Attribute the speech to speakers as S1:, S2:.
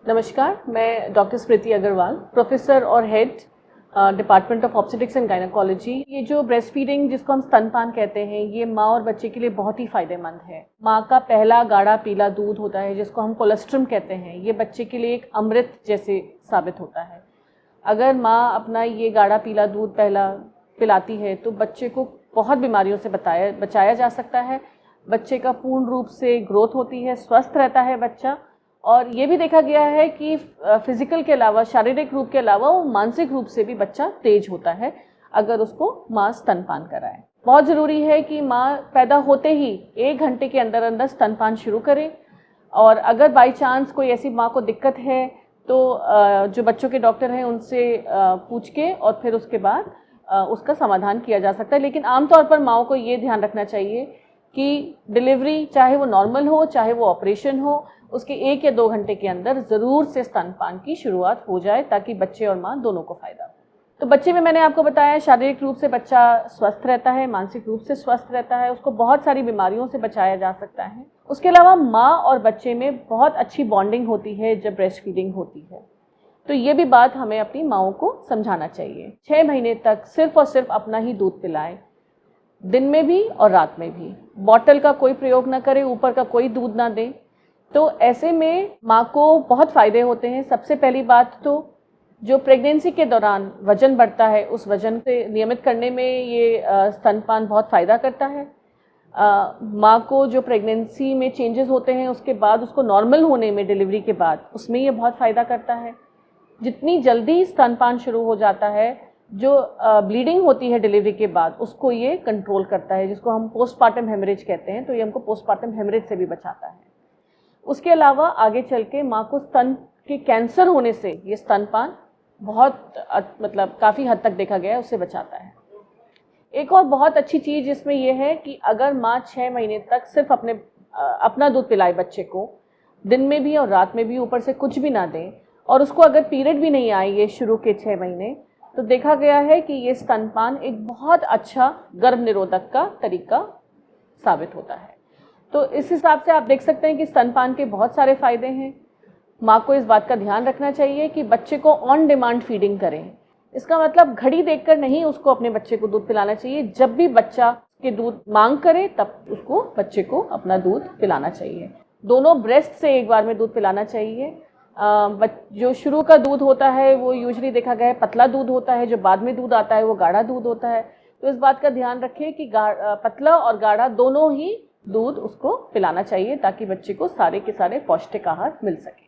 S1: नमस्कार, मैं डॉक्टर स्मृति अग्रवाल, प्रोफेसर और head department of obstetrics and gynaecology. ये जो ब्रेस्ट फीडिंग जिसको हम स्तनपान कहते हैं, ये माँ और बच्चे के लिए बहुत ही फ़ायदेमंद है। माँ का पहला गाढ़ा पीला दूध होता है जिसको हम कोलेस्ट्रम कहते हैं, ये बच्चे के लिए एक अमृत जैसे साबित होता है। अगर माँ अपना ये गाढ़ा पीला दूध पहला पिलाती है तो बच्चे को बहुत बीमारियों से बचाया जा सकता है। बच्चे का पूर्ण रूप से ग्रोथ होती है, स्वस्थ रहता है बच्चा। और ये भी देखा गया है कि फिजिकल के अलावा, शारीरिक रूप के अलावा, वो मानसिक रूप से भी बच्चा तेज होता है अगर उसको माँ स्तनपान कराए। बहुत ज़रूरी है कि माँ पैदा होते ही 1 घंटे के अंदर अंदर स्तनपान शुरू करे। और अगर बाई चांस कोई ऐसी माँ को दिक्कत है तो जो बच्चों के डॉक्टर हैं उनसे पूछ के और फिर उसके बाद उसका समाधान किया जा सकता है। लेकिन आमतौर पर माँओं को ये ध्यान रखना चाहिए कि डिलीवरी चाहे वो नॉर्मल हो चाहे वो ऑपरेशन हो, उसके 1 या 2 घंटे के अंदर ज़रूर से स्तनपान की शुरुआत हो जाए ताकि बच्चे और माँ दोनों को फ़ायदा हो। तो बच्चे में मैंने आपको बताया, शारीरिक रूप से बच्चा स्वस्थ रहता है, मानसिक रूप से स्वस्थ रहता है, उसको बहुत सारी बीमारियों से बचाया जा सकता है। उसके अलावा माँ और बच्चे में बहुत अच्छी बॉन्डिंग होती है जब ब्रेस्ट फीडिंग होती है। तो ये भी बात हमें अपनी माँओं को समझाना चाहिए। 6 महीने तक सिर्फ और सिर्फ अपना ही दूध पिलाएं, दिन में भी और रात में भी। बॉटल का कोई प्रयोग ना करें, ऊपर का कोई दूध ना दें। तो ऐसे में माँ को बहुत फ़ायदे होते हैं। सबसे पहली बात तो जो प्रेगनेंसी के दौरान वज़न बढ़ता है, उस वज़न से नियमित करने में ये स्तनपान बहुत फ़ायदा करता है। माँ को जो प्रेगनेंसी में चेंजेस होते हैं उसके बाद उसको नॉर्मल होने में, डिलीवरी के बाद, उसमें ये बहुत फ़ायदा करता है। जितनी जल्दी स्तनपान शुरू हो जाता है, जो ब्लीडिंग होती है डिलीवरी के बाद, उसको ये कंट्रोल करता है, जिसको हम पोस्टपार्टम हेमरेज कहते हैं। तो ये हमको पोस्टपार्टम हेमरेज से भी बचाता है। उसके अलावा आगे चल के माँ को स्तन के कैंसर होने से ये स्तनपान बहुत काफ़ी हद तक देखा गया है, उससे बचाता है। एक और बहुत अच्छी चीज़ इसमें यह है कि अगर माँ 6 महीने तक सिर्फ अपना दूध पिलाए बच्चे को, दिन में भी और रात में भी, ऊपर से कुछ भी ना दें, और उसको अगर पीरियड भी नहीं आए ये शुरू के 6 महीने, तो देखा गया है कि ये स्तनपान एक बहुत अच्छा गर्भ निरोधक का तरीका साबित होता है। तो इस हिसाब से आप देख सकते हैं कि स्तनपान के बहुत सारे फ़ायदे हैं। माँ को इस बात का ध्यान रखना चाहिए कि बच्चे को ऑन डिमांड फीडिंग करें। इसका मतलब घड़ी देखकर नहीं उसको अपने बच्चे को दूध पिलाना चाहिए। जब भी बच्चा के दूध मांग करे तब उसको, बच्चे को अपना दूध पिलाना चाहिए। दोनों ब्रेस्ट से एक बार में दूध पिलाना चाहिए। जो शुरू का दूध होता है वो यूजुअली देखा गया है पतला दूध होता है, जो बाद में दूध आता है वो गाढ़ा दूध होता है। तो इस बात का ध्यान रखें कि पतला और गाढ़ा दोनों ही दूध उसको पिलाना चाहिए ताकि बच्चे को सारे के सारे पौष्टिक आहार मिल सके।